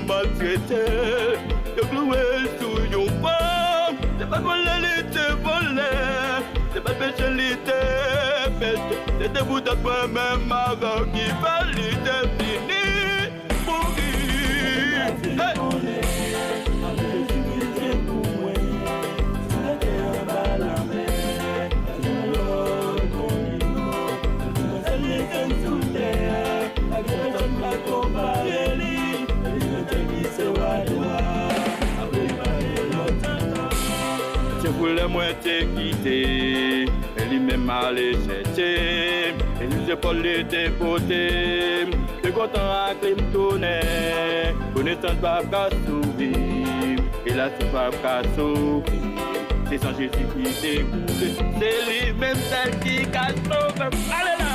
maltraité. De clouer sous yon pomme, c'est pas voler l'été volé, c'est pas péché l'été péché, c'est des bouts de toi même marron qui va l'été fini, mourir. Je voulais moi te quitter, et lui-même aller chercher, et nous épaules les dépoter. Je suis content à crime tourner, connaissant pas qu'à sourire, et là c'est pas qu'à sourire. C'est sans Jésus qui t'écoute, c'est lui-même celle qui casse nos femmes. Allez là!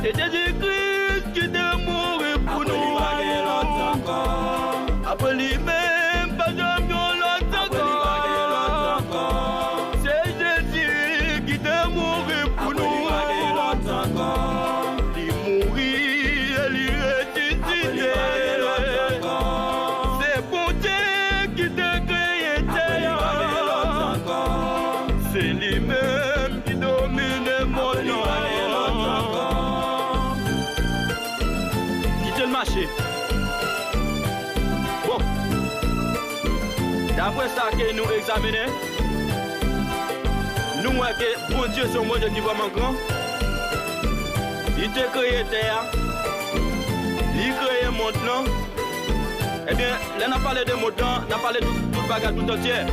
C'est Jésus-Christ qui est mort pour nous. Après lui-même, pas jamais l'autre encore. C'est Jésus qui est mort pour nous. Il mourit et il ressuscité. C'est pour Dieu qui t'a créé. C'est lui-même qui domine mon nom. Bon, d'après ça que nous examinons, nous voyons que bon Dieu c'est un Dieu qui est vraiment grand. Il a créé terre, il a créé le monde. Eh bien, là on a parlé de monde, on a parlé de tout bagage tout entier.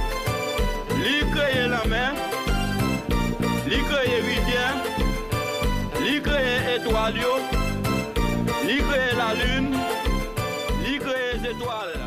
Il a créé la mer, il a créé rivière, il a créé étoile, il a créé la lune. Il crée les étoiles.